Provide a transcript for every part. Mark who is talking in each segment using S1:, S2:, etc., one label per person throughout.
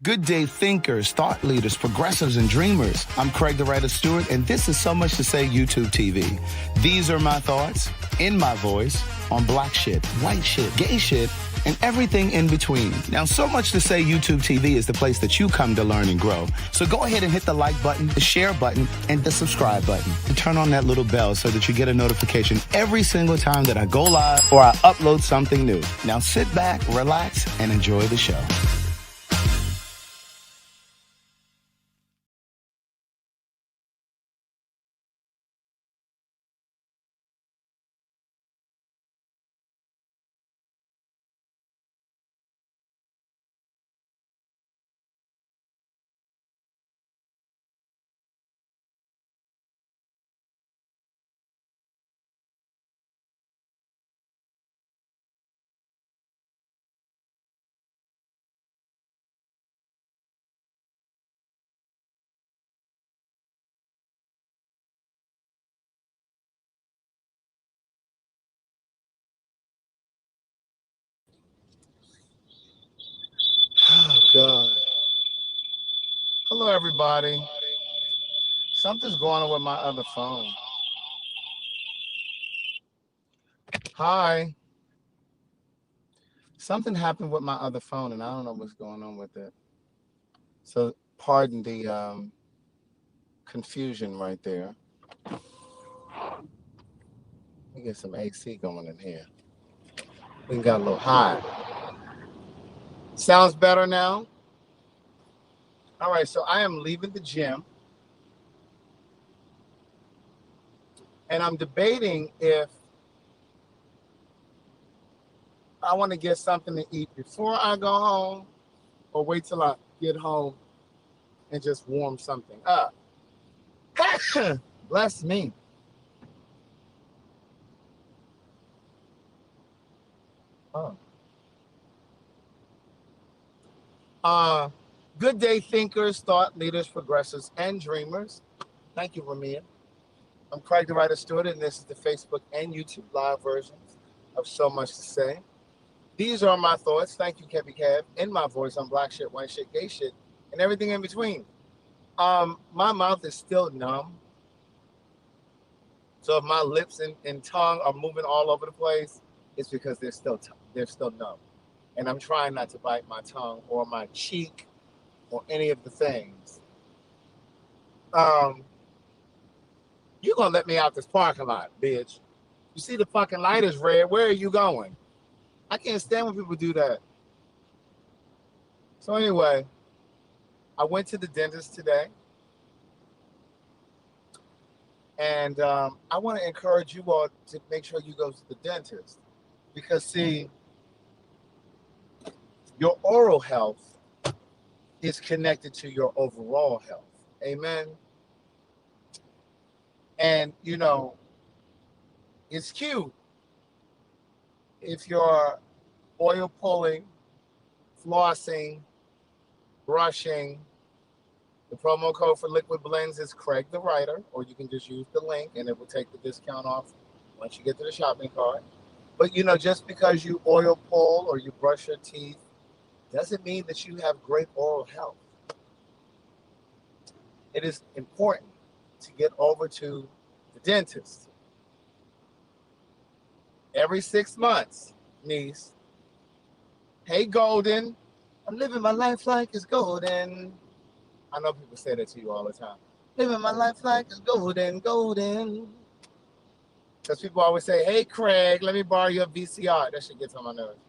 S1: Good day thinkers, thought leaders, progressives, and dreamers. I'm Craig the Writer Stewart, and this is So Much to Say YouTube TV. These are my thoughts, in my voice, on black shit, white shit, gay shit, and everything in between. Now, So Much to Say YouTube TV is the place that you come to learn and grow. So go ahead and hit the like button, the share button, and the subscribe button. And turn on that little bell so that you get a notification every single time that I go live or I upload something new. Now sit back, relax, and enjoy the show. Oh, God. Hello, everybody. Something's going on with my other phone. Hi. Something happened with my other phone, and I don't know what's going on with it. So, pardon the confusion right there. Let me get some AC going in here. We got a little hot. Sounds better now? All right, so I am leaving the gym. And I'm debating if I want to get something to eat before I go home or wait till I get home and just warm something up. Bless me. Oh. Good day, thinkers, thought leaders, progressives, and dreamers. Thank you, Ramia. I'm Craig the Writer Stewart, and this is the Facebook and YouTube live versions of So Much to Say. These are my thoughts. Thank you, Kevy Kev, in my voice on black shit, white shit, gay shit, and everything in between. My mouth is still numb. So if my lips and tongue are moving all over the place, it's because they're still numb. And I'm trying not to bite my tongue or my cheek or any of the things. You gonna let me out this parking lot, bitch. You see the fucking light is red. Where are you going? I can't stand when people do that. So anyway, I went to the dentist today. And I want to encourage you all to make sure you go to the dentist. Because, see, your oral health is connected to your overall health. Amen? And, you know, it's cute if you're oil pulling, flossing, brushing. The promo code for Liquid Blends is Craig the Writer, or you can just use the link and it will take the discount off once you get to the shopping cart. But, you know, just because you oil pull or you brush your teeth doesn't mean that you have great oral health. It is important to get over to the dentist every 6 months, niece. Hey, Golden. I'm living my life like it's golden. I know people say that to you all the time. Living my life like it's golden, golden. Because people always say, hey, Craig, let me borrow your VCR. That shit gets on my nerves.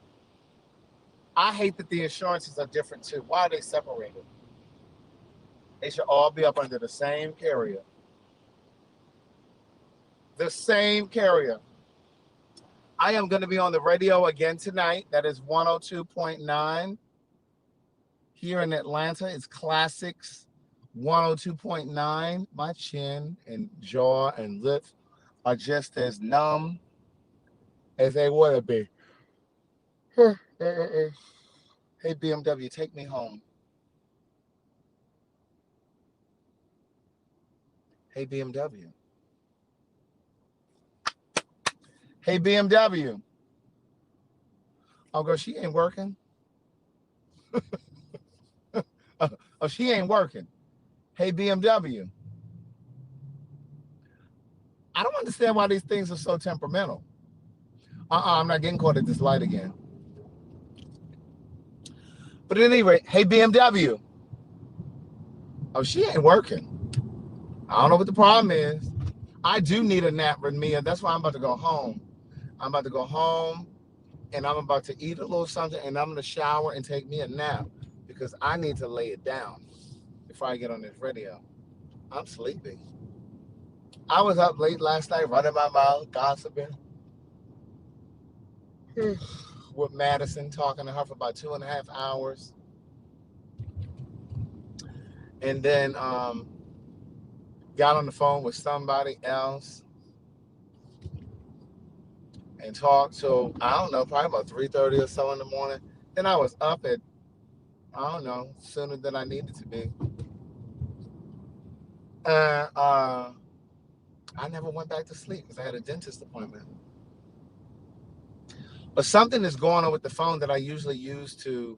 S1: I hate that the insurances are different, too. Why are they separated? They should all be up under the same carrier. The same carrier. I am going to be on the radio again tonight. That is 102.9. Here in Atlanta, it's Classics 102.9. My chin and jaw and lips are just as numb as they would be. Hey, BMW, take me home. Hey, BMW. Hey, BMW. Oh, girl, she ain't working. Oh, she ain't working. Hey, BMW. I don't understand why these things are so temperamental. I'm not getting caught at this light again. But at any rate, hey, BMW. Oh, she ain't working. I don't know what the problem is. I do need a nap, Mia. That's why I'm about to go home. I'm about to go home and I'm about to eat a little something and I'm going to shower and take me a nap because I need to lay it down before I get on this radio. I'm sleepy. I was up late last night running my mouth, gossiping with Madison, talking to her for about 2.5 hours. And then got on the phone with somebody else and talked till, I don't know, probably about 3:30 or so in the morning. Then I was up at, I don't know, sooner than I needed to be. And I never went back to sleep because I had a dentist appointment. But something is going on with the phone that I usually use to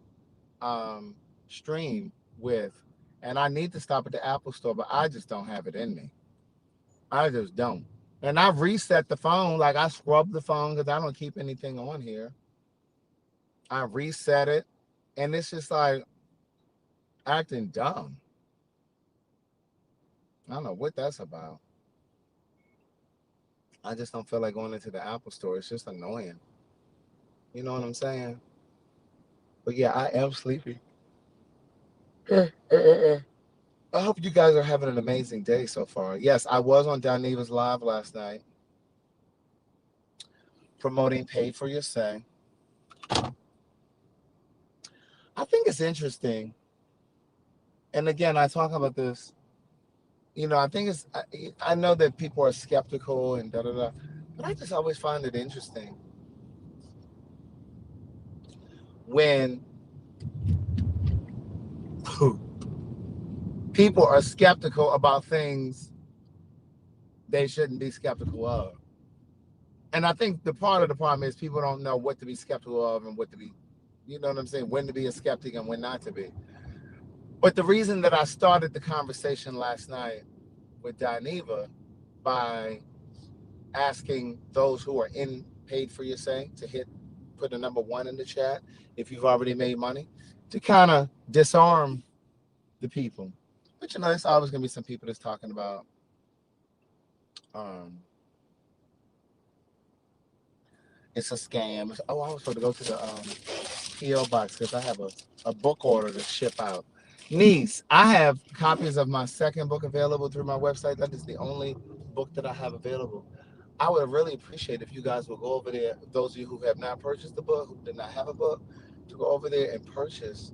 S1: stream with. And I need to stop at the Apple store, but I just don't have it in me. I just don't. And I've reset the phone. Like I scrubbed the phone because I don't keep anything on here. I reset it. And it's just like acting dumb. I don't know what that's about. I just don't feel like going into the Apple store. It's just annoying. You know what I'm saying? But yeah, I am sleepy. I hope you guys are having an amazing day so far. Yes, I was on Daniva's Live last night promoting Pay for Your Say. I think it's interesting. And again, I talk about this. You know, I think it's, I know that people are skeptical and da da da, but I just always find it interesting when people are skeptical about things they shouldn't be skeptical of. And I think the part of the problem is people don't know what to be skeptical of and what to be, you know what I'm saying, when to be a skeptic and when not to be. But the reason that I started the conversation last night with Daniva by asking those who are in Paid for Your Say to put a number 1 in the chat if you've already made money, to kind of disarm the people. But you know, there's always going to be some people that's talking about it's a scam. Oh, I was supposed to go to the P.O. box because I have a book order to ship out. Niece, I have copies of my second book available through my website. That is the only book that I have available. I would really appreciate if you guys will go over there, those of you who have not purchased the book, who did not have a book, to go over there and purchase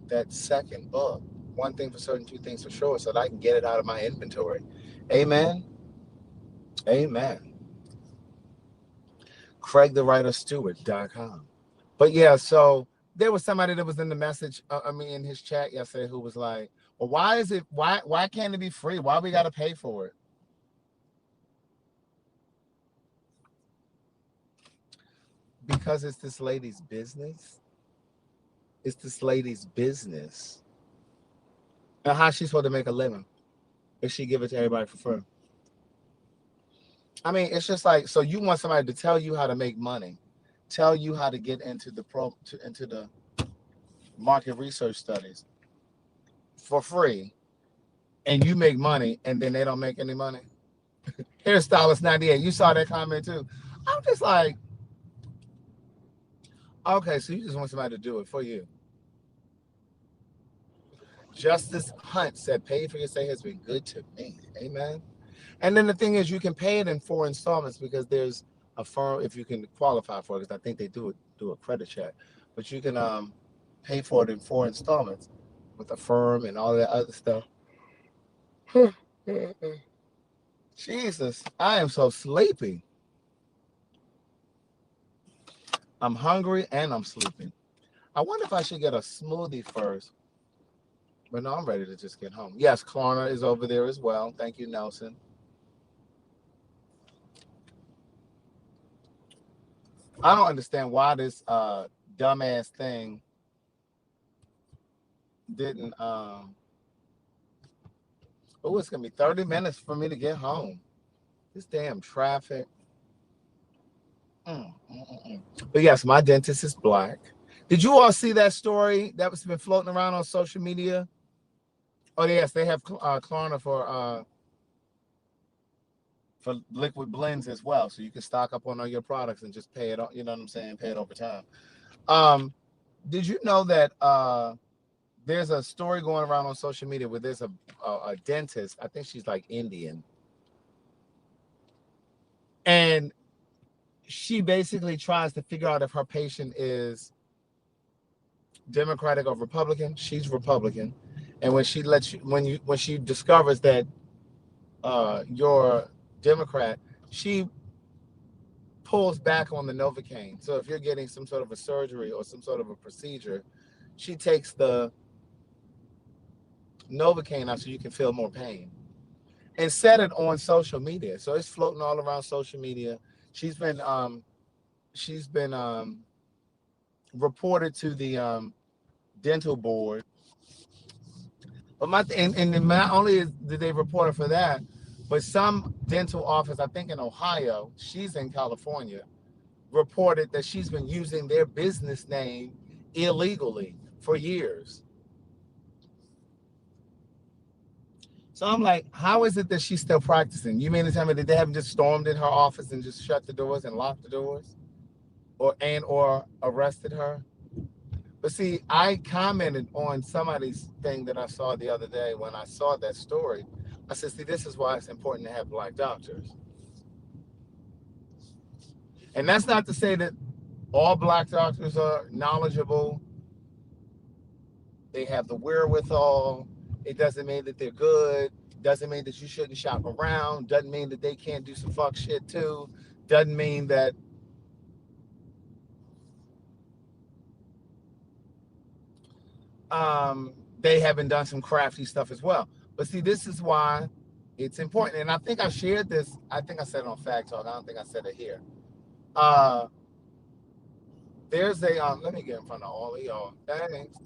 S1: that second book. One thing for certain, two things for sure, so that I can get it out of my inventory. Amen. Amen. CraigTheWriterStewart.com. But yeah, so there was somebody that was in the message, in his chat yesterday who was like, well, why can't it be free? Why we got to pay for it? Because it's this lady's business. It's this lady's business. And how's she supposed to make a living if she give it to everybody for free? I mean, it's just like, so you want somebody to tell you how to make money, tell you how to get into the into the market research studies for free, and you make money, and then they don't make any money. Hairstylist 98, you saw that comment too. I'm just like, okay, so you just want somebody to do it for you. Justice Hunt said, "Pay for Your Say has been good to me." Amen. And then the thing is, you can pay it in 4 installments because there's a firm, if you can qualify for it, because I think they do a credit check, but you can pay for it in 4 installments with a firm and all that other stuff. Jesus, I am so sleepy. I'm hungry and I'm sleeping. I wonder if I should get a smoothie first. But no, I'm ready to just get home. Yes, Klarna is over there as well. Thank you, Nelson. I don't understand why this dumbass thing didn't. Oh, it's gonna be 30 minutes for me to get home. This damn traffic. Mm, mm, mm, mm. But yes, my dentist is black. Did you all see that story that was been floating around on social media? Oh yes, they have Klarna for liquid blends as well, so you can stock up on all your products and just pay it. You know what I'm saying? Pay it over time. Did you know that there's a story going around on social media where there's a dentist? I think she's like Indian, and she basically tries to figure out if her patient is Democratic or Republican. She's Republican, and when she lets you, when she discovers that you're Democrat, she pulls back on the Novocaine. So if you're getting some sort of a surgery or some sort of a procedure, she takes the Novocaine out so you can feel more pain and set it on social media. So it's floating all around social media. She's been reported to the dental board. But and not only did they report her for that, but some dental office, I think in Ohio, she's in California, reported that she's been using their business name illegally for years. So I'm like, how is it that she's still practicing? You mean to tell me that they haven't just stormed in her office and just shut the doors and locked the doors, or arrested her? But see, I commented on somebody's thing that I saw the other day when I saw that story. I said, see, this is why it's important to have black doctors. And that's not to say that all black doctors are knowledgeable. They have the wherewithal. It doesn't mean that they're good. Doesn't mean that you shouldn't shop around. Doesn't mean that they can't do some fuck shit too. Doesn't mean that they haven't done some crafty stuff as well. But see, this is why it's important. And I think I shared this. I think I said it on PhagTawlk. I don't think I said it here. There's a let me get in front of all of y'all. Thanks.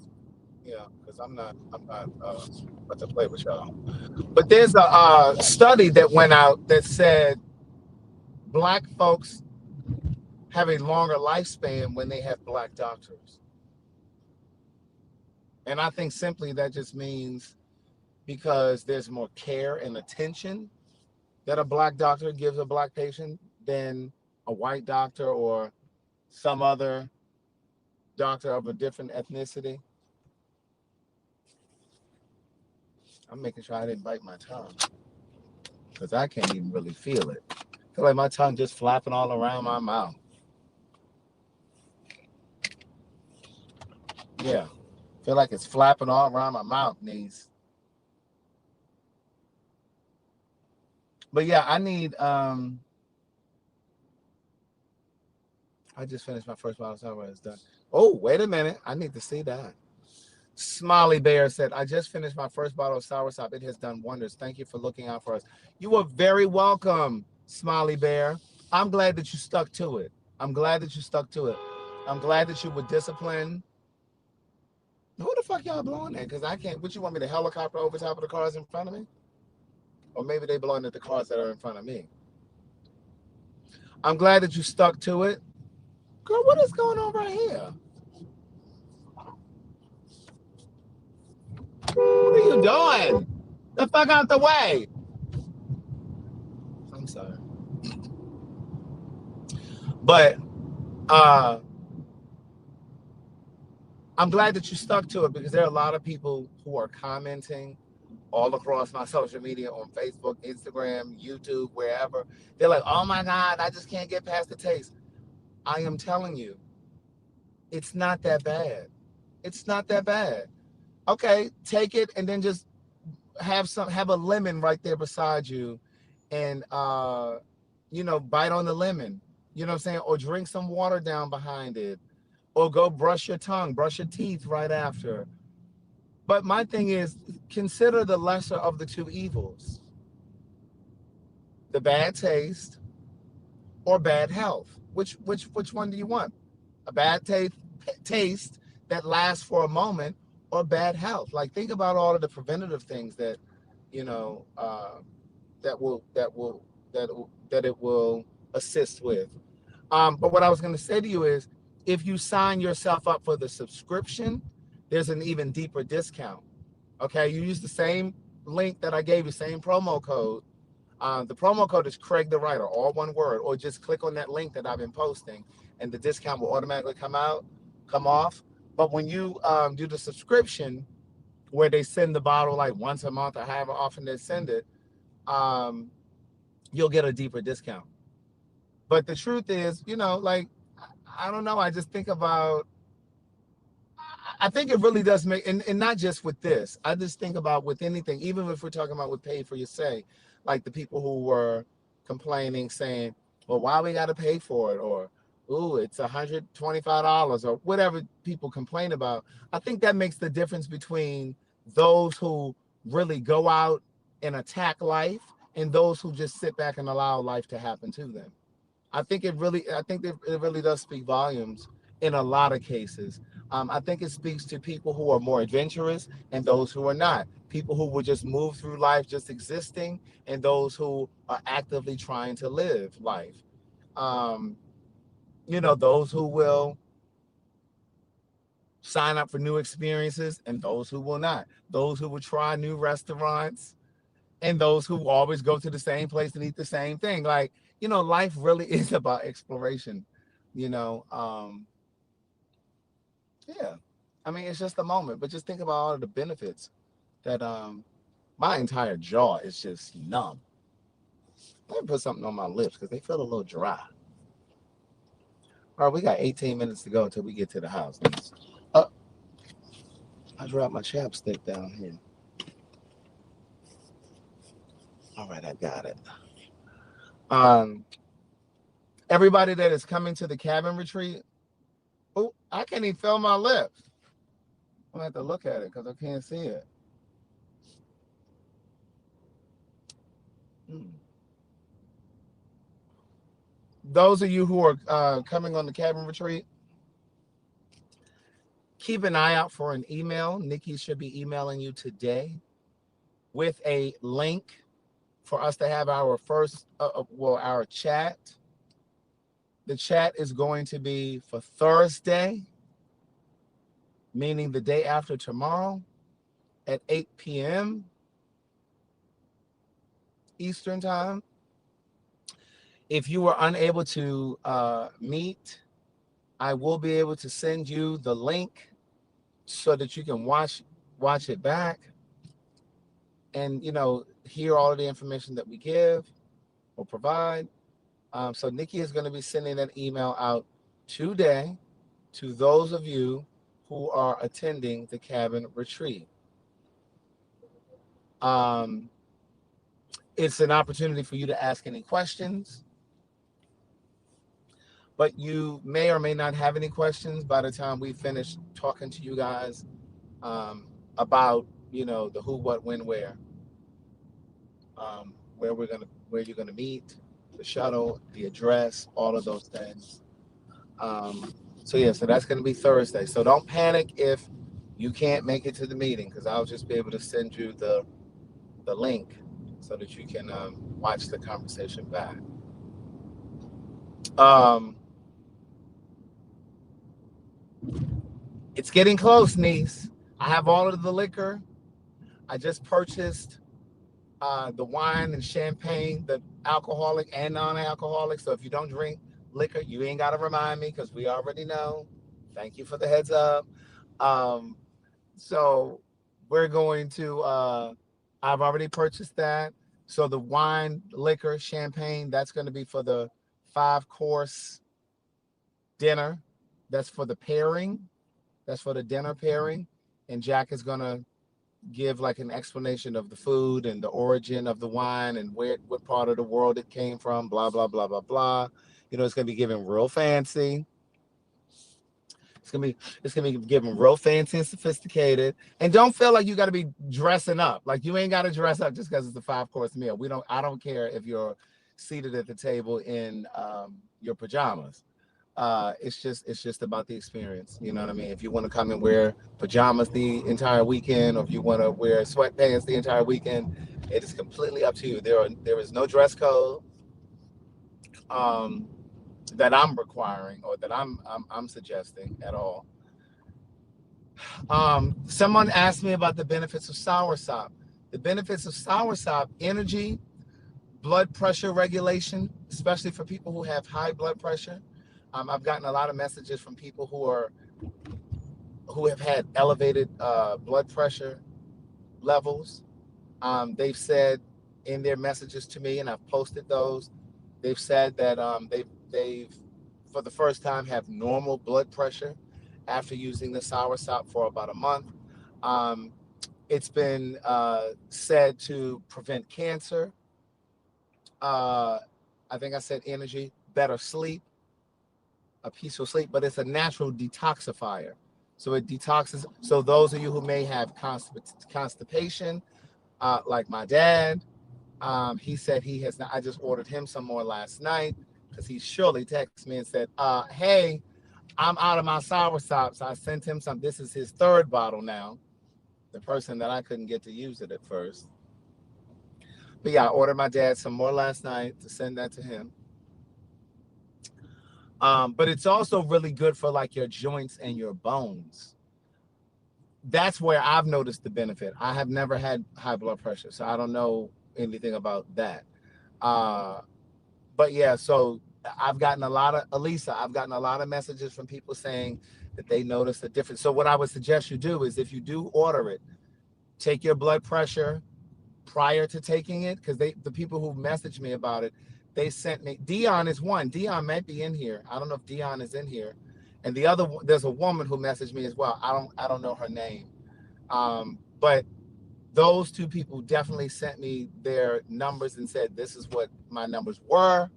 S1: Yeah, because I'm not about to play with y'all. But there's a study that went out that said black folks have a longer lifespan when they have black doctors. And I think simply that just means because there's more care and attention that a black doctor gives a black patient than a white doctor or some other doctor of a different ethnicity. I'm making sure I didn't bite my tongue because I can't even really feel it. I feel like my tongue just flapping all around my mouth. Yeah, I feel like it's flapping all around my mouth, knees. But yeah, I need I just finished my first bottle of sour. It's done. Oh, wait a minute. I need to see that. Smiley Bear said, I just finished my first bottle of Soursop. It has done wonders. Thank you for looking out for us. You are very welcome, Smiley Bear. I'm glad that you stuck to it. I'm glad that you stuck to it. I'm glad that you were disciplined. Who the fuck y'all blowing at? Because I can't. What, you want me to helicopter over top of the cars in front of me? Or maybe they blowing at the cars that are in front of me. I'm glad that you stuck to it. Girl, what is going on right here? What are you doing? The fuck out the way. I'm sorry. But I'm glad that you stuck to it because there are a lot of people who are commenting all across my social media on Facebook, Instagram, YouTube, wherever. They're like, oh my God, I just can't get past the taste. I am telling you, it's not that bad. It's not that bad. Okay, take it and then just have a lemon right there beside you and bite on the lemon. You know what I'm saying? Or drink some water down behind it. Or go brush your tongue, brush your teeth right after. But my thing is, consider the lesser of the two evils. The bad taste or bad health. Which one do you want? A bad taste that lasts for a moment, or bad health. Like, think about all of the preventative things that, you know, that it will assist with. But what I was going to say to you is, if you sign yourself up for the subscription, there's an even deeper discount. Okay, you use the same link that I gave you, same promo code. The promo code is Craig the Writer, all one word, or just click on that link that I've been posting, and the discount will automatically come off. But when you do the subscription, where they send the bottle like once a month or however often they send it, you'll get a deeper discount. But the truth is, like, I don't know. I just think about, I think it really does make, and not just with this. I just think about with anything, even if we're talking about with pay for your say, like the people who were complaining, saying, well, why we got to pay for it? Or, ooh, it's $125 or whatever people complain about. I think that makes the difference between those who really go out and attack life and those who just sit back and allow life to happen to them. I think it really does speak volumes in a lot of cases. I think it speaks to people who are more adventurous and those who are not. People who will just move through life just existing, and those who are actively trying to live life. Those who will sign up for new experiences and those who will not. Those who will try new restaurants and those who always go to the same place and eat the same thing. Like, life really is about exploration, yeah. I mean, it's just a moment, but just think about all of the benefits that my entire jaw is just numb. Let me put something on my lips because they feel a little dry. All right, we got 18 minutes to go until we get to the house. I dropped my chapstick down here. All right, I got it. Everybody that is coming to the cabin retreat, oh, I can't even feel my lips. I'm gonna have to look at it because I can't see it. Those of you who are coming on the cabin retreat, keep an eye out for an email. Nikki should be emailing you today with a link for us to have our first, our chat. The chat is going to be for Thursday, meaning the day after tomorrow at 8 p.m. Eastern time. If you were unable to meet, I will be able to send you the link so that you can watch it back and, hear all of the information that we give or provide. So Nikki is going to be sending that email out today to those of you who are attending the cabin retreat. It's an opportunity for you to ask any questions, but you may or may not have any questions by the time we finish talking to you guys about, the who, what, when, where, where you're gonna meet, the shuttle, the address, all of those things. So that's gonna be Thursday. So don't panic if you can't make it to the meeting, because I'll just be able to send you the link so that you can watch the conversation back. It's getting close, niece. I have all of the liquor. I just purchased the wine and champagne, the alcoholic and non-alcoholic. So if you don't drink liquor, you ain't got to remind me because we already know. Thank you for the heads up. So we're going to, I've already purchased that. So the wine, liquor, champagne, that's going to be for the 5-course dinner. That's for the pairing. That's for the dinner pairing. And Jack is going to give like an explanation of the food and the origin of the wine and what part of the world it came from, blah, blah, blah, blah, blah. It's going to be given real fancy. It's gonna be given real fancy and sophisticated. And don't feel like you got to be dressing up. Like, you ain't got to dress up just because it's a 5-course meal. I don't care if you're seated at the table in your pajamas.
S2: It's just about the experience. You know what I mean? If you want to come and wear pajamas the entire weekend, or if you want to wear sweatpants the entire weekend, it is completely up to you. There is no dress code um, that I'm requiring or that I'm suggesting at all. Someone asked me about the benefits of soursop. The benefits of soursop: energy, blood pressure regulation, especially for people who have high blood pressure. I've gotten a lot of messages from people who have had elevated blood pressure levels. They've said in their messages to me, and I've posted those. They've said that they've for the first time have normal blood pressure after using the soursop for about a month. Um, it's been said to prevent cancer. Uh, I think I said energy, better sleep, a peaceful sleep, but it's a natural detoxifier. So it detoxes. So those of you who may have constipation, like my dad, he said he has not. I just ordered him some more last night because he surely texted me and said, "Hey, I'm out of my soursop." So I sent him some. This is his third bottle now. The person that I couldn't get to use it at first. But yeah, I ordered my dad some more last night to send that to him. But it's also really good for like your joints and your bones. That's where I've noticed the benefit. I have never had high blood pressure, so I don't know anything about that. Uh, but yeah, so I've gotten a lot of Elisa. I've gotten a lot of messages from people saying that they notice the difference. So what I would suggest you do is, if you do order it, take your blood pressure prior to taking it, because the people who messaged me about it, they sent me. Dion is one. Dion might be in here. I don't know if Dion is in here, and the other, there's a woman who messaged me as well. I don't know her name, but those two people definitely sent me their numbers and said this is what my numbers were,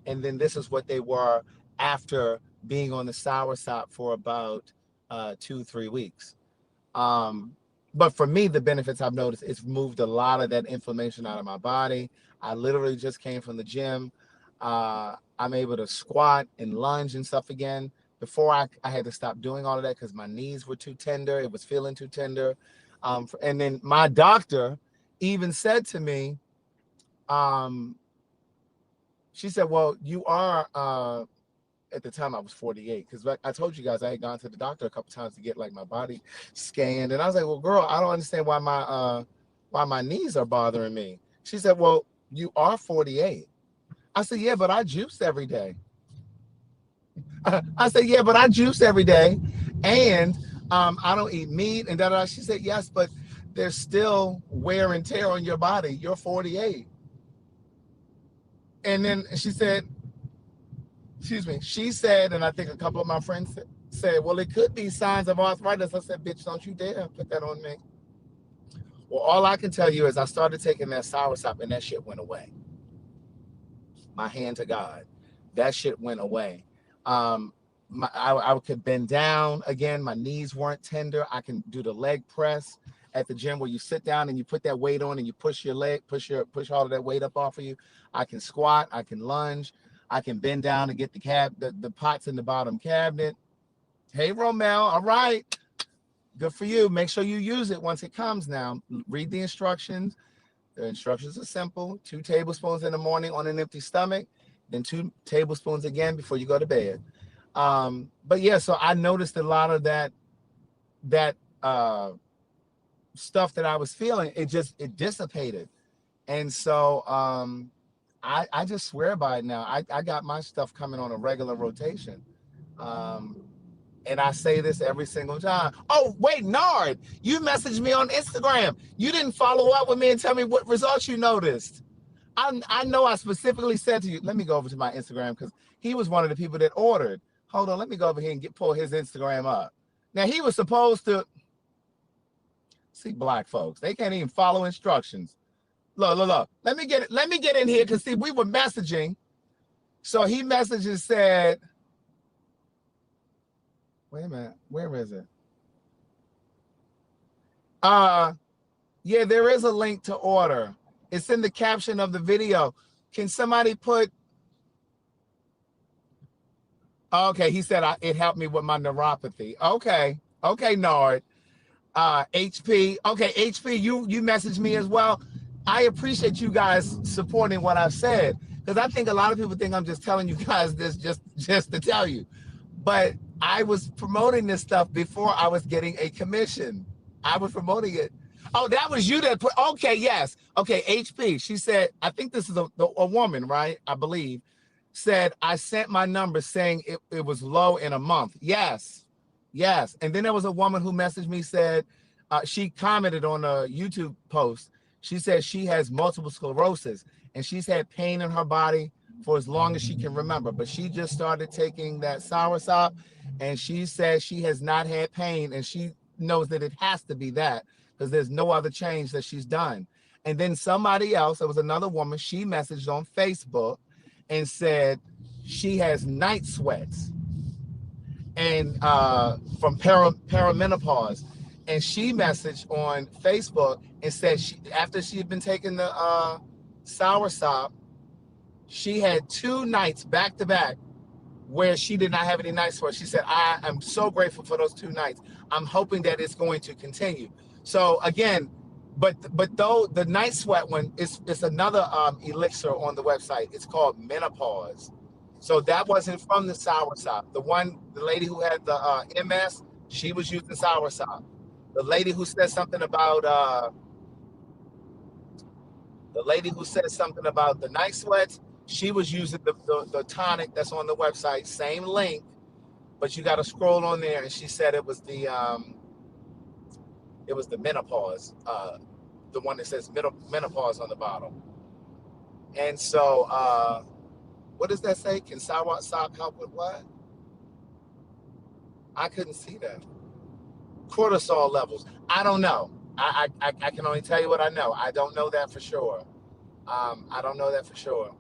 S2: and then this is what they were after being on the soursop for about 2-3 weeks. Um, but for me, the benefits I've noticed, it's moved a lot of that inflammation out of my body. I literally just came from the gym. I'm able to squat and lunge and stuff again. Before I had to stop doing all of that because my knees were too tender. It was feeling too tender. And then my doctor even said to me, um, she said, well, you are at the time I was 48, because like I told you guys, I had gone to the doctor a couple times to get like my body scanned, and I was like, well, girl, I don't understand why my knees are bothering me. She said, well, you are 48. I said, yeah, but I juice every day. I said, yeah, but I juice every day, and I don't eat meat and da da. She said, yes, but there's still wear and tear on your body. You're 48. And then she said, excuse me, she said, and I think a couple of my friends said, well, it could be signs of arthritis. I said, bitch, don't you dare put that on me. Well, all I can tell you is I started taking that soursop and that shit went away. My hand to God, that shit went away. I could bend down again. My knees weren't tender. I can do the leg press at the gym where you sit down and you put that weight on and you push your leg, push all of that weight up off of you. I can squat. I can lunge. I can bend down and get the pots in the bottom cabinet. Hey, Romel. All right. Good for you. Make sure you use it once it comes now. Read the instructions. The instructions are simple. 2 tablespoons in the morning on an empty stomach, then 2 tablespoons again before you go to bed. But yeah, so I noticed a lot of that stuff that I was feeling. It dissipated. And so I just swear by it now. I got my stuff coming on a regular rotation. And I say this every single time. Oh, wait, Nard, you messaged me on Instagram. You didn't follow up with me and tell me what results you noticed. I know I specifically said to you, let me go over to my Instagram, because he was one of the people that ordered. Hold on, let me go over here and pull his Instagram up. Now, he was supposed to, see, black folks, they can't even follow instructions. Look. Let me get in here, because see, we were messaging. So he messaged and said, wait a minute, where is it? Yeah, there is a link to order. It's in the caption of the video. Can somebody put Okay, he said it helped me with my neuropathy. Okay, okay, Nard. HP. Okay, HP, you messaged me as well. I appreciate you guys supporting what I've said, because I think a lot of people think I'm just telling you guys this just to tell you. But I was promoting this stuff before I was getting a commission. I was promoting it. Oh, that was you that put, okay, yes. Okay, HP. She said, I think this is a woman, right? I believe. Said, I sent my number saying it was low in a month. Yes, yes. And then there was a woman who messaged me, said, she commented on a YouTube post. She said she has multiple sclerosis and she's had pain in her body for as long as she can remember. But she just started taking that Soursop and she says she has not had pain, and she knows that it has to be that because there's no other change that she's done. And then somebody else, there was another woman, she messaged on Facebook and said she has night sweats and from perimenopause. And she messaged on Facebook and said after she had been taking the Soursop, she had 2 nights back to back where she did not have any night sweats. She said, I am so grateful for those 2 nights. I'm hoping that it's going to continue. So again, but though the night sweat one it's another elixir on the website. It's called menopause. So that wasn't from the Soursop. The lady who had the MS, she was using Soursop. The lady who said something about the night sweats, she was using the tonic that's on the website, same link, but you got to scroll on there. And she said it was the menopause, the one that says menopause on the bottom. And so, what does that say? Can Soursop help with what? I couldn't see that. Cortisol levels. I don't know. I can only tell you what I know. I don't know that for sure. I don't know that for sure.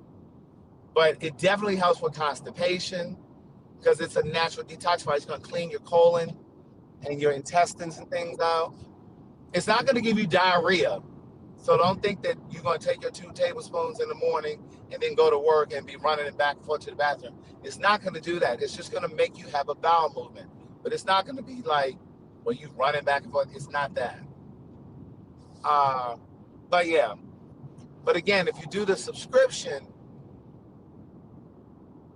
S2: But it definitely helps with constipation because it's a natural detoxifier. It's going to clean your colon and your intestines and things out. It's not going to give you diarrhea. So don't think that you're going to take your 2 tablespoons in the morning and then go to work and be running it back and forth to the bathroom. It's not going to do that. It's just going to make you have a bowel movement. But it's not going to be like, well, you running back and forth. It's not that. But yeah. But again, if you do the subscription,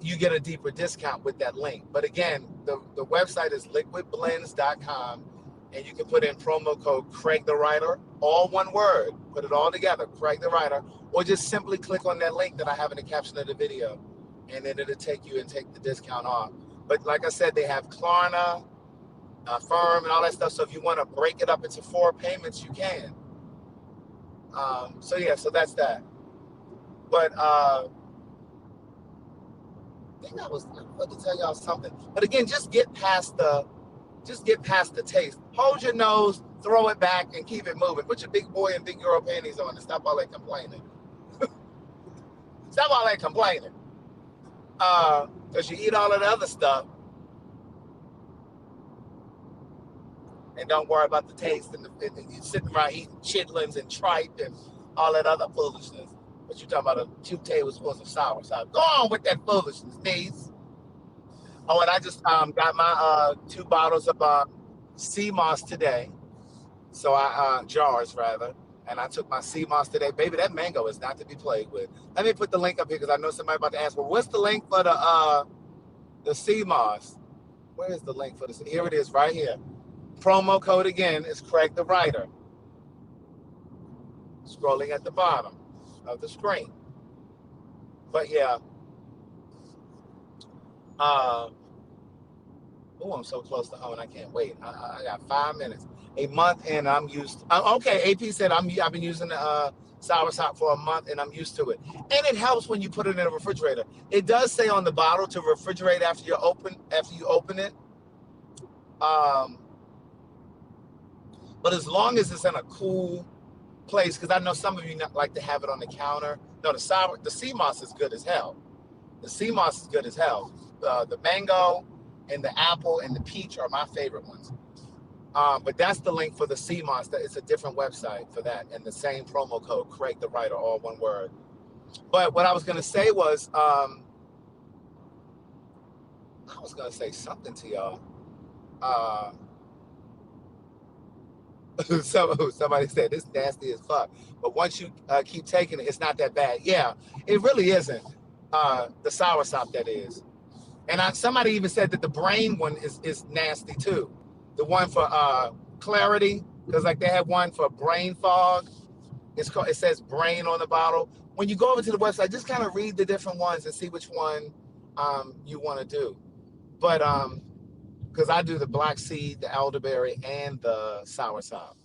S2: you get a deeper discount with that link. But again, the website is liquidblends.com, and you can put in promo code Craig the Writer, all one word, put it all together, Craig the Writer, or just simply click on that link that I have in the caption of the video, and then it'll take you and take the discount off. But like I said, they have Klarna, Firm, and all that stuff. So if you want to break it up into 4 payments, you can. So yeah, so that's that. But I think I was about to tell y'all something. But again, just get past the taste. Hold your nose, throw it back, and keep it moving. Put your big boy and big girl panties on and stop all that complaining. Stop all that complaining. Because you eat all of the other stuff and don't worry about the taste, and you're sitting around eating chitlins and tripe and all that other foolishness. But you're talking about 2 tablespoons of Soursop. Go on with that foolishness, please. Oh, and I just got my 2 bottles of sea moss today. So jars rather. And I took my sea moss today. Baby, that mango is not to be played with. Let me put the link up here because I know somebody about to ask, well, what's the link for the sea moss? Where is the link for this? Here it is right here. Promo code again is Craig the Writer. Scrolling at the bottom of the screen. But yeah. Oh, I'm so close to home and I can't wait. I got 5 minutes. A month and I'm used. Okay, AP said I've been using the Soursop for a month and I'm used to it. And it helps when you put it in a refrigerator. It does say on the bottle to refrigerate after you open it. But as long as it's in a cool place, because I know some of you like to have it on the counter. No, the sea moss is good as hell. The sea moss is good as hell. The mango and the apple and the peach are my favorite ones. But that's the link for the sea moss. It's a different website for that, and the same promo code, Craig the Writer, all one word. But what I was going to say was, I was gonna say something to y'all. Somebody said this nasty as fuck, but once you keep taking it, it's not that bad. Yeah, it really isn't. The soursop, that is. And somebody even said that the brain one is nasty too. The one for clarity, because like they have one for brain fog. It's called. It says brain on the bottle. When you go over to the website, just kind of read the different ones and see which one you want to do. But because I do the black seed, the elderberry, and the soursop.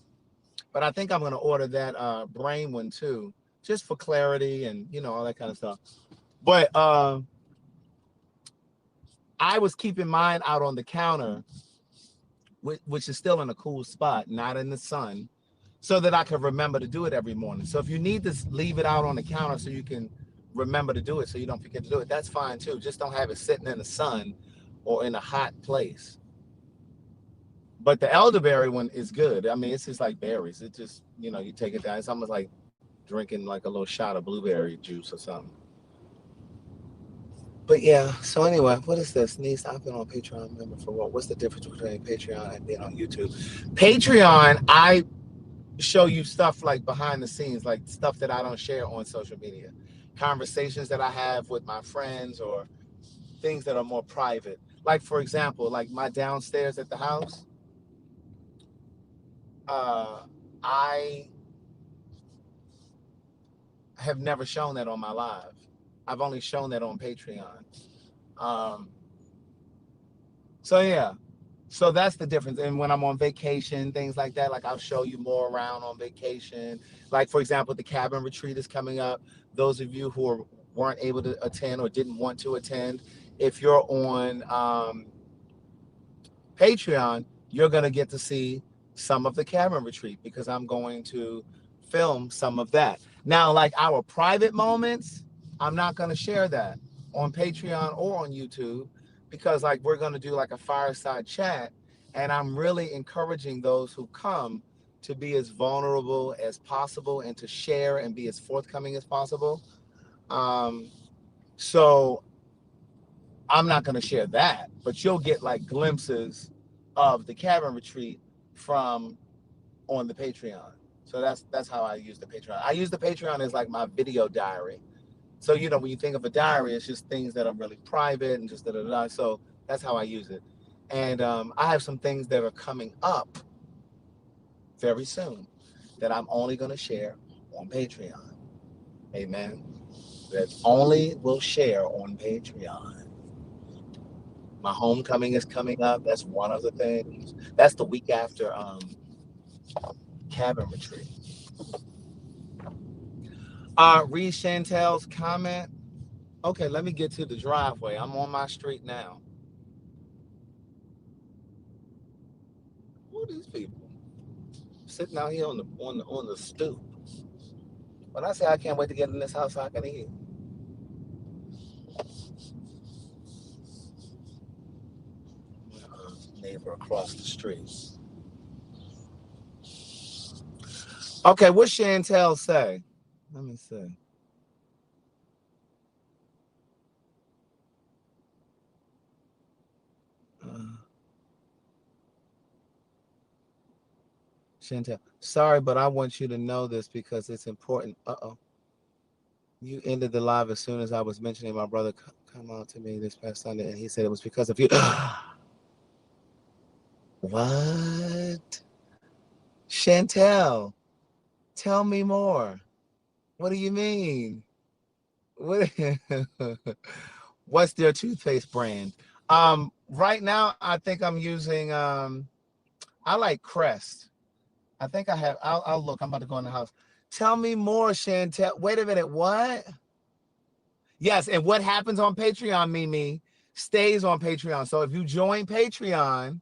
S2: But I think I'm going to order that brain one too, just for clarity and all that kind of stuff. But I was keeping mine out on the counter, which is still in a cool spot, not in the sun, so that I can remember to do it every morning. So if you need to leave it out on the counter so you can remember to do it, so you don't forget to do it, that's fine too. Just don't have it sitting in the sun or in a hot place. But the elderberry one is good. I mean, it's just like berries. It just, you take it down. It's almost like drinking like a little shot of blueberry juice or something. But yeah, so anyway, what is this? Niece, I've been on Patreon member for what? What's the difference between Patreon and being on YouTube? Patreon, I show you stuff like behind the scenes, like stuff that I don't share on social media. Conversations that I have with my friends or things that are more private. Like, for example, like my downstairs at the house, I have never shown that on my live. I've only shown that on Patreon. So yeah, so that's the difference. And when I'm on vacation, things like that, like I'll show you more around on vacation. Like, for example, the cabin retreat is coming up. Those of you who weren't able to attend or didn't want to attend, if you're on Patreon, you're going to get to see some of the cabin retreat because I'm going to film some of that. Now, like our private moments, I'm not going to share that on Patreon or on YouTube because like we're going to do like a fireside chat, and I'm really encouraging those who come to be as vulnerable as possible and to share and be as forthcoming as possible. So I'm not going to share that, but you'll get like glimpses of the cabin retreat from on the Patreon. So that's how I use the Patreon. I use the Patreon as like my video diary. So when you think of a diary, it's just things that are really private and just da-da-da. So that's how I use it. And I have some things that are coming up very soon that I'm only going to share on Patreon. Amen. That only will share on Patreon. My homecoming is coming up. That's one of the things. That's the week after cabin retreat. Read Chantel's comment. Okay, let me get to the driveway. I'm on my street now. Who are these people? Sitting out here on the stoop. When I say I can't wait to get in this house, I can eat. Neighbor across the street. Okay, what Chantel say? Let me see. Chantel, sorry, but I want you to know this because it's important. You ended the live as soon as I was mentioning my brother come out to me this past Sunday, and he said it was because of you. What? Chantel, tell me more. What do you mean? What's their toothpaste brand? Right now, I think I'm using, I like Crest. I think I have, I'll look. I'm about to go in the house. Tell me more, Chantel. Wait a minute. What? Yes. And what happens on Patreon, Mimi, stays on Patreon. So if you join Patreon,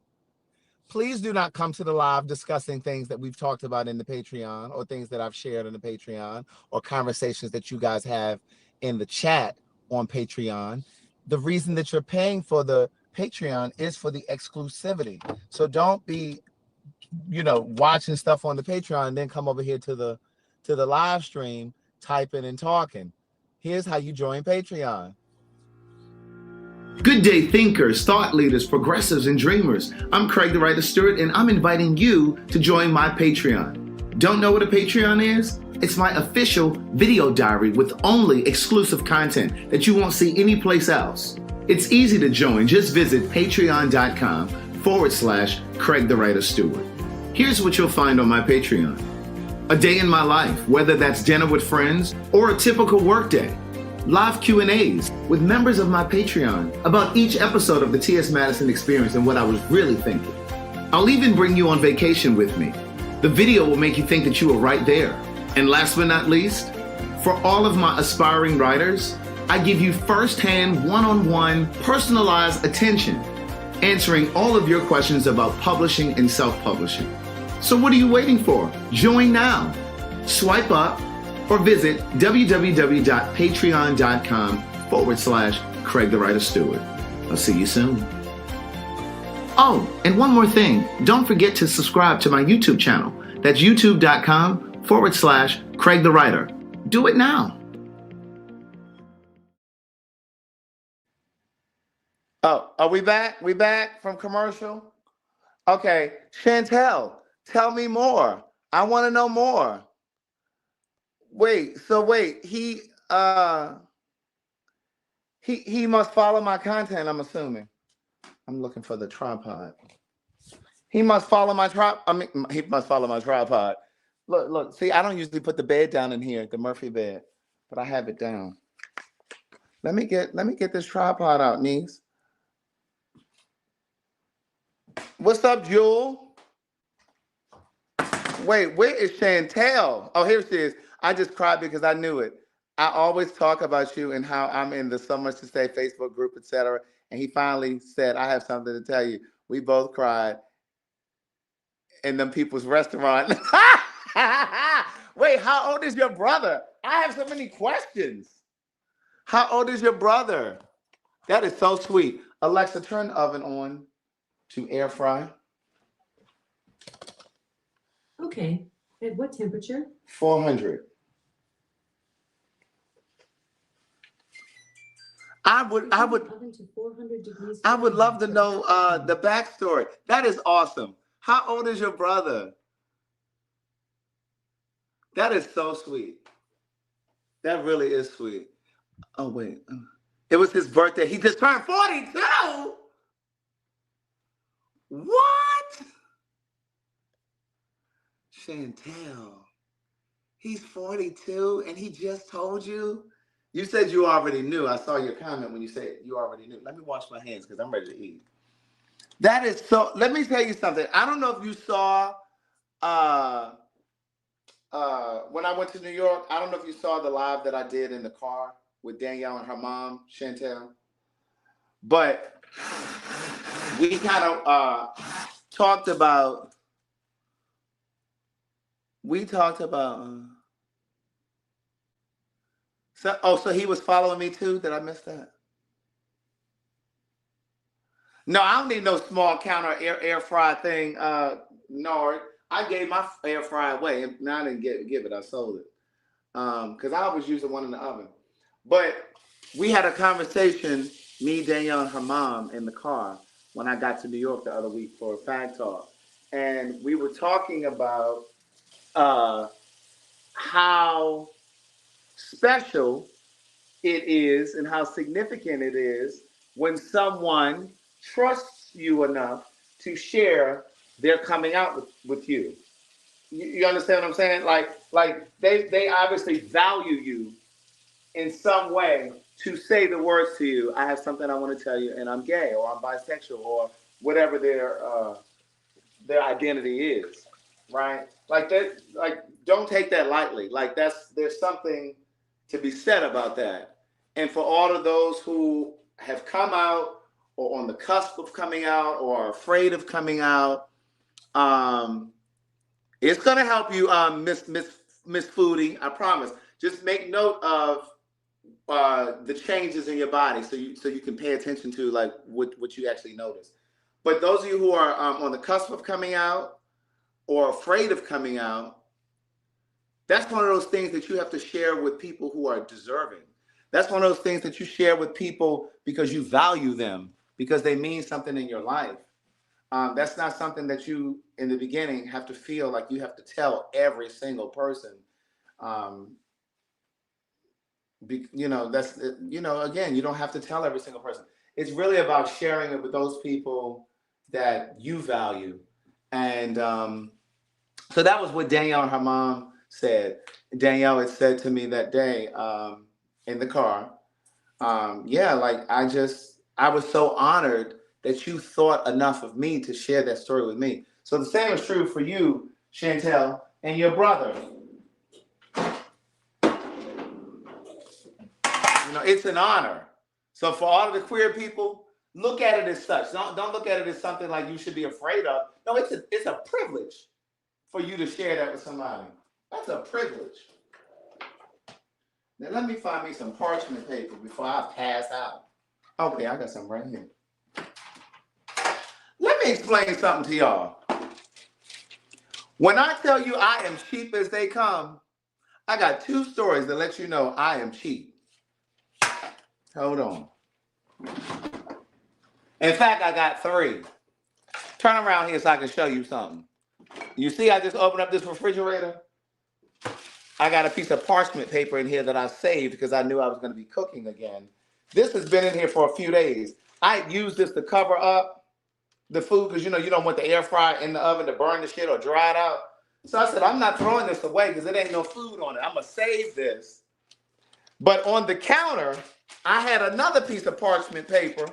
S2: please do not come to the live discussing things that we've talked about in the Patreon or things that I've shared in the Patreon or conversations that you guys have in the chat on Patreon. The reason that you're paying for the Patreon is for the exclusivity. So don't be, watching stuff on the Patreon and then come over here to the live stream, typing and talking. Here's how you join Patreon.
S1: Good day, thinkers, thought leaders, progressives, and dreamers. I'm Craig the Writer Stewart, and I'm inviting you to join my Patreon. Don't know what a Patreon is? It's my official video diary with only exclusive content that you won't see anyplace else. It's easy to join. Just visit patreon.com/Craig the Writer Stewart. Here's what you'll find on my Patreon. A day in my life, whether that's dinner with friends or a typical workday. Live Q&As with members of my Patreon about each episode of the T.S. Madison Experience and what I was really thinking. I'll even bring you on vacation with me. The video will make you think that you were right there. And last but not least, for all of my aspiring writers, I give you firsthand, one-on-one, personalized attention, answering all of your questions about publishing and self-publishing. So what are you waiting for? Join now. Swipe up or visit www.patreon.com/Craig the Writer Stewart. I'll see you soon. Oh, and one more thing. Don't forget to subscribe to my YouTube channel. That's youtube.com/Craig the Writer. Do it now.
S2: Oh, are we back? We back from commercial? Okay, Chantel, tell me more. I want to know more. Wait, he must follow my content, I'm assuming. I'm looking for the tripod. He must follow my he must follow my tripod. Look, see, I don't usually put the bed down in here, the Murphy bed, but I have it down. Let me get this tripod out, niece. What's up, Jewel? Wait, where is Chantel? Oh, here she is. I just cried because I knew it. I always talk about you and how I'm in the So Much to Say Facebook group, etc. And he finally said, I have something to tell you. We both cried in them people's restaurant. Wait, how old is your brother? I have so many questions. How old is your brother? That is so sweet. Alexa, turn the oven on to air fry.
S3: Okay. At what temperature?
S2: 400. I would
S3: Oven to 400 degrees.
S2: I would love to know the backstory. That is awesome. How old is your brother? That is so sweet. That really is sweet. Oh, wait. It was his birthday. He just turned 42? What? Chantel, he's 42 and he just told you? You said you already knew. I saw your comment when you said you already knew. Let me wash my hands because I'm ready to eat. That is so, let me tell you something. I don't know if you saw when I went to New York, I don't know if you saw the live that I did in the car with Danielle and her mom, Chantel. But we kind of talked about, so he was following me too? Did I miss that? No, I don't need no small counter air fry thing, Nord. I gave my air fry away. No, I didn't give it. I sold it. Because I always use the one in the oven. But we had a conversation, me, Danielle, and her mom in the car when I got to New York the other week for PhagTawlk. And we were talking about how special it is and how significant it is when someone trusts you enough to share their coming out with you. You understand what I'm saying? Like they obviously value you in some way to say the words to you. I have something I want to tell you, and I'm gay, or I'm bisexual, or whatever their identity is, right? Like that. Like, don't take that lightly. Like there's something to be said about that. And for all of those who have come out, or on the cusp of coming out, or are afraid of coming out, it's gonna help you, Miss Foodie. I promise. Just make note of the changes in your body, so you can pay attention to like what you actually notice. But those of you who are on the cusp of coming out or afraid of coming out, that's one of those things that you have to share with people who are deserving. That's one of those things that you share with people because you value them, because they mean something in your life. That's not something that you, in the beginning, have to feel like you have to tell every single person. Um, that's, again, you don't have to tell every single person. It's really about sharing it with those people that you value. And so that was what Danielle and her mom said. Danielle had said to me that day in the car, like I was so honored that you thought enough of me to share that story with me. So the same is true for you, Chantel, and your brother. It's an honor. So for all of the queer people, look at it as such. Don't look at it as something like you should be afraid of. No, it's a privilege for you to share that with somebody. That's a privilege. Now let me find me some parchment paper before I pass out. Okay, I got some right here. Let me explain something to y'all. When I tell you I am cheap as they come, I got 2 stories that let you know I am cheap. Hold on. In fact, I got 3. Turn around here so I can show you something. You see, I just opened up this refrigerator. I got a piece of parchment paper in here that I saved because I knew I was going to be cooking again. This has been in here for a few days. I used this to cover up the food because, you don't want the air fryer in the oven to burn the shit or dry it out. So I said, I'm not throwing this away because it ain't no food on it. I'm going to save this. But on the counter, I had another piece of parchment paper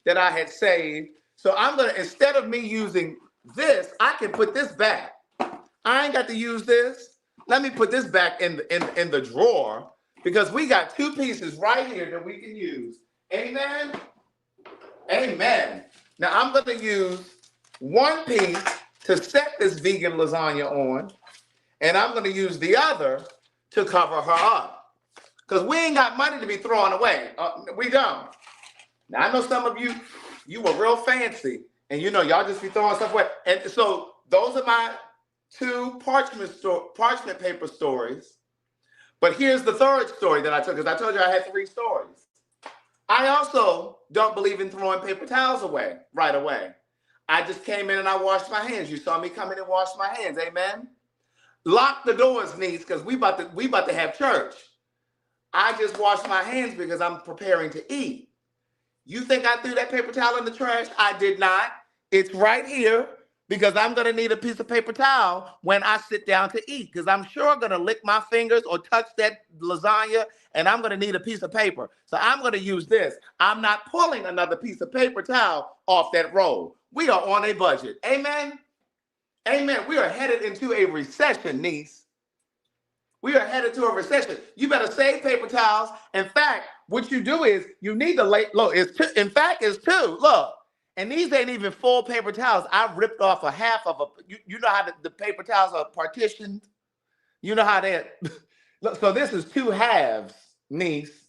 S2: that I had saved. So I'm going to, instead of me using this, I can put this back. I ain't got to use this. Let me put this back in the drawer because we got 2 pieces right here that we can use. Amen? Amen. Now I'm going to use 1 piece to set this vegan lasagna on, and I'm going to use the other to cover her up. Because we ain't got money to be throwing away. We don't. Now, I know some of you were real fancy, and y'all just be throwing stuff away. And so those are my 2 parchment paper stories. But here's the 3rd story that I took, because I told you I had 3 stories. I also don't believe in throwing paper towels away right away. I just came in and I washed my hands. You saw me come in and wash my hands. Amen. Lock the doors, niece, because we about to have church. I just washed my hands because I'm preparing to eat. You think I threw that paper towel in the trash? I did not. It's right here because I'm going to need a piece of paper towel when I sit down to eat because I'm sure going to lick my fingers or touch that lasagna and I'm going to need a piece of paper. So I'm going to use this. I'm not pulling another piece of paper towel off that roll. We are on a budget. Amen? Amen. We are headed into a recession, niece. We are headed to a recession. You better save paper towels. In fact, what you do is you need to look. In fact, it's 2. Look, and these ain't even full paper towels. I ripped off a half of a. You know how the paper towels are partitioned. You know how they. Look, so this is 2 halves, niece.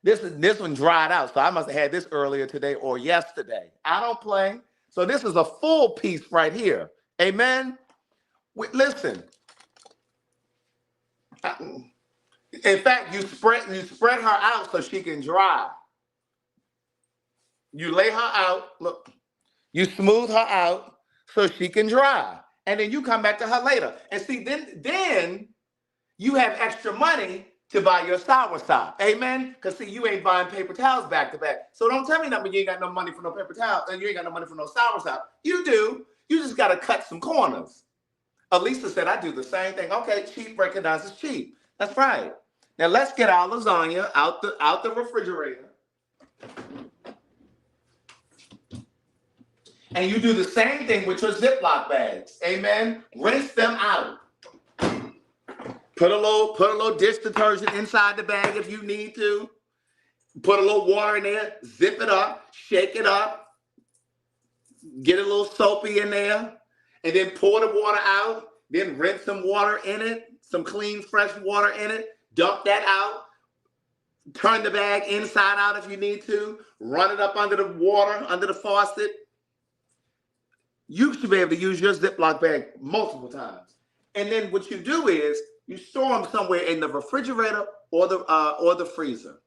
S2: This one dried out, so I must have had this earlier today or yesterday. I don't play. So this is a full piece right here. Amen. Listen. In fact, you spread her out so she can dry. You lay her out, look, you smooth her out so she can dry. And then you come back to her later. And see, then you have extra money to buy your Soursop. Amen? Because see, you ain't buying paper towels back to back. So don't tell me nothing, you ain't got no money for no paper towel, and you ain't got no money for no Soursop. You do. You just got to cut some corners. Elisa said, I do the same thing. Okay, cheap recognizes cheap. That's right. Now let's get our lasagna out the refrigerator. And you do the same thing with your Ziploc bags. Amen. Rinse them out. Put a little dish detergent inside the bag if you need to. Put a little water in there. Zip it up. Shake it up. Get a little soapy in there. And then pour the water out. Then rinse some water in it. Some clean, fresh water in it. Dump that out. Turn the bag inside out if you need to. Run it up under the water, under the faucet. You should be able to use your Ziploc bag multiple times. And then what you do is
S1: You store them somewhere in the refrigerator or the freezer.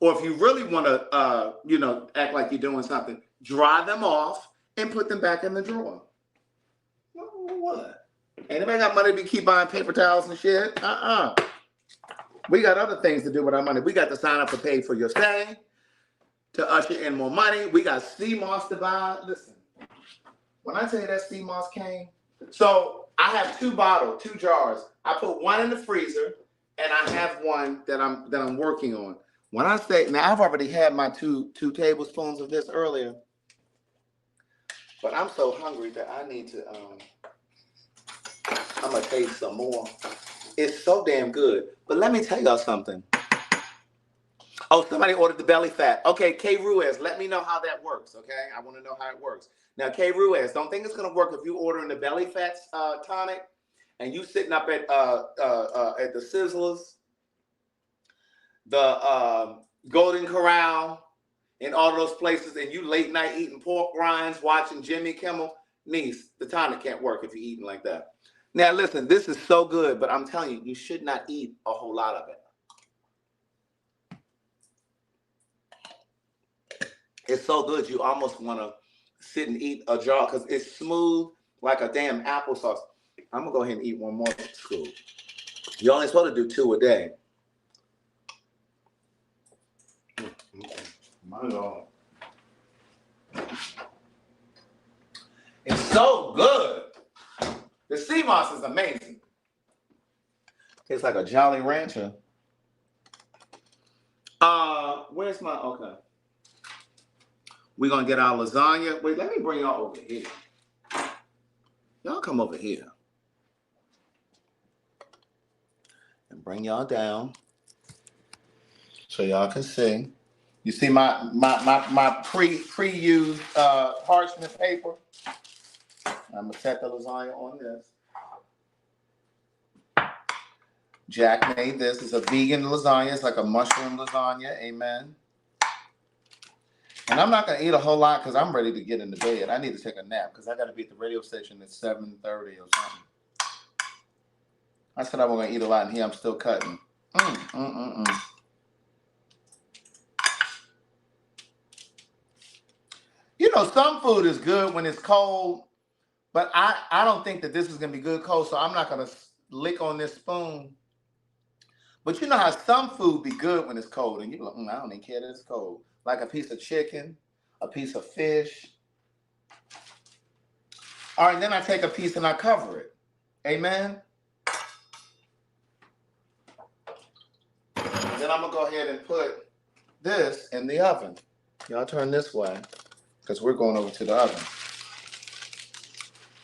S1: Or if you really want to, act like you're doing something, dry them off and put them back in the drawer. What? Anybody got money to keep buying paper towels and shit? We got other things to do with our money. We got to sign up to pay for your stay, to usher in more money. We got sea moss to buy. Listen, when I tell you that sea moss came, so I have two jars. I put one in the freezer, and I have one that I'm working on. When I say, now I've already had my two tablespoons of this earlier, but I'm so hungry that I need to, I'm gonna taste some more. It's so damn good. But let me tell y'all something. Oh, somebody ordered the belly fat. Okay, K. Ruiz, let me know how that works, okay? I want to know how it works. Now, K. Ruiz, don't think it's going to work if you ordering the belly fat tonic and you sitting up at the Sizzlers, the Golden Corral, and all those places, and you late night eating pork rinds, watching Jimmy Kimmel. Niece, the tonic can't work if you're eating like that. Now, listen, this is so good, but I'm telling you, you should not eat a whole lot of it. It's so good, you almost want to sit and eat a jar because it's smooth like a damn applesauce. I'm going to go ahead and eat one more scoop. You're only supposed to do 2 a day. My Lord. It's so good. The sea moss is amazing. Tastes like a Jolly Rancher. Where's my, okay. We're going to get our lasagna. Wait, let me bring y'all over here. Y'all come over here. And bring y'all down so y'all can see. You see my pre-used parchment paper? I'm going to set the lasagna on this. Jack made this. It's a vegan lasagna. It's like a mushroom lasagna. Amen. And I'm not going to eat a whole lot because I'm ready to get into bed. I need to take a nap because I got to be at the radio station at 7:30 or something. I said I wasn't going to eat a lot, and here I'm still cutting. You know, some food is good when it's cold, but I don't think that this is going to be good cold, so I'm not going to lick on this spoon. But you know how some food be good when it's cold, and you're like, I don't even care that it's cold. Like a piece of chicken, a piece of fish. All right, then I take a piece and I cover it. Amen? And then I'm going to go ahead and put this in the oven. Y'all turn this way, because we're going over to the oven.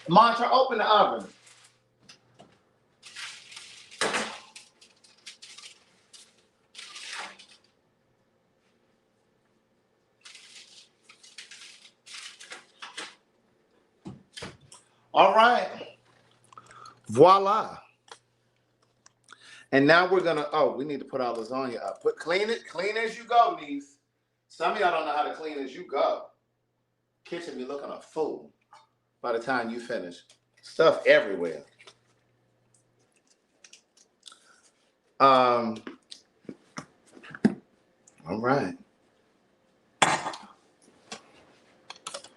S1: Mantra, open the oven. All right. Voila. And now we're going to, we need to put our lasagna up. Clean as you go, niece. Some of y'all don't know how to clean as you go. Kitchen be looking a fool by the time you finish. Stuff everywhere. All right.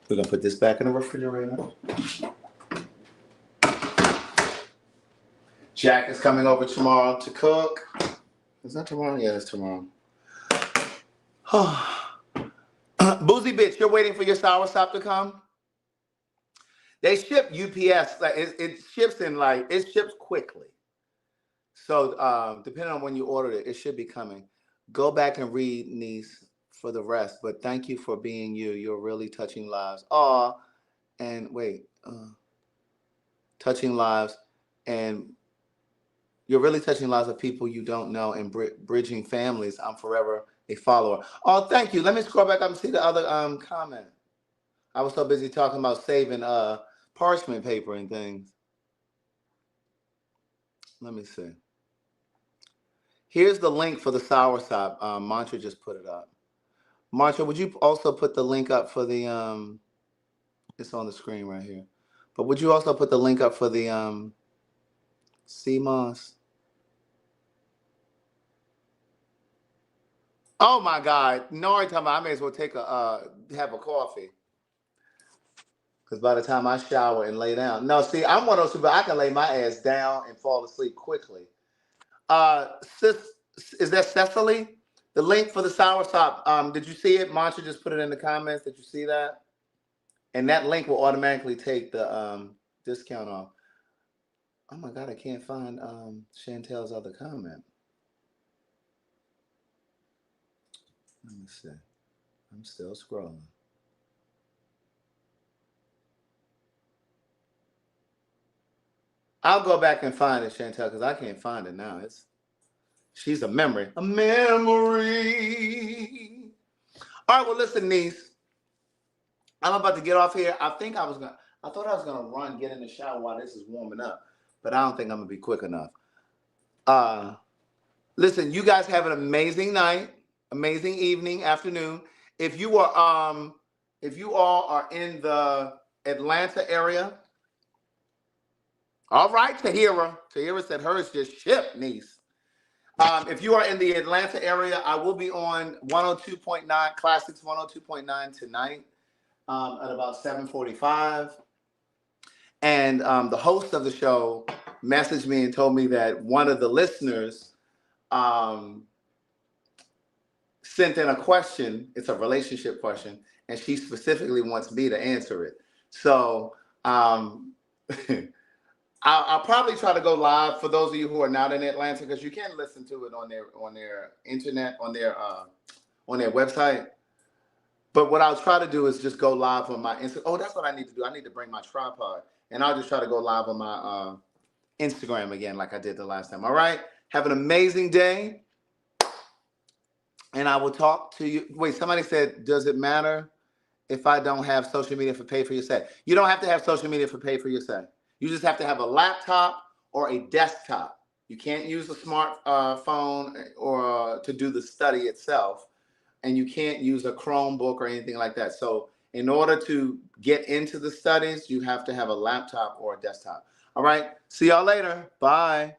S1: We're going to put this back in the refrigerator. Jack is coming over tomorrow to cook. Is that tomorrow? Yeah, it's tomorrow. Boozy bitch, you're waiting for your soursop to come? They ship UPS. Like it ships it ships quickly. So depending on when you ordered it, it should be coming. Go back and read, niece, for the rest. But thank you for being you. You're really touching lives. And wait. Touching lives. And you're really touching lives of people you don't know and bridging families. I'm forever a follower. Oh, thank you. Let me scroll back up and see the other comment. I was so busy talking about saving parchment paper and things. Let me see. Here's the link for the soursop. Mantra just put it up. Mantra, would you also put the link up for the it's on the screen right here. But would you also put the link up for the
S2: CMOS. Oh my God. Nori talking about I may as well take have a coffee. Because by the time I shower and lay down. No, see, I'm one of those people, I can lay my ass down and fall asleep quickly. Sis, is that Cecily? The link for the Soursop, did you see it? Mantra just put it in the comments. Did you see that? And that link will automatically take the discount off. Oh my God, I can't find Chantel's other comment. Let me see. I'm still scrolling. I'll go back and find it, Chantel, because I can't find it now. She's a memory. A memory. All right, well, listen, niece. I'm about to get off here. I thought I was gonna run, get in the shower while this is warming up, but I don't think I'm gonna be quick enough. Listen, you guys have an amazing night, amazing evening, afternoon. If you all are in the Atlanta area, all right, Tahira. Tahira said hers just shipped, niece. If you are in the Atlanta area, I will be on 102.9 Classics 102.9 tonight at about 7:45. And the host of the show messaged me and told me that one of the listeners sent in a question. It's a relationship question, and she specifically wants me to answer it. So I'll probably try to go live for those of you who are not in Atlanta, because you can listen to it on their internet, on their website. But what I'll try to do is just go live on my Instagram. Oh, that's what I need to do. I need to bring my tripod, and I'll just try to go live on my Instagram again, like I did the last time. All right. Have an amazing day, and I will talk to you. Wait, somebody said, does it matter if I don't have social media for pay for your set? You don't have to have social media for pay for your set. You just have to have a laptop or a desktop. You can't use a smartphone or to do the study itself, and you can't use a Chromebook or anything like that. So in order to get into the studies, you have to have a laptop or a desktop. All right. See y'all later. Bye.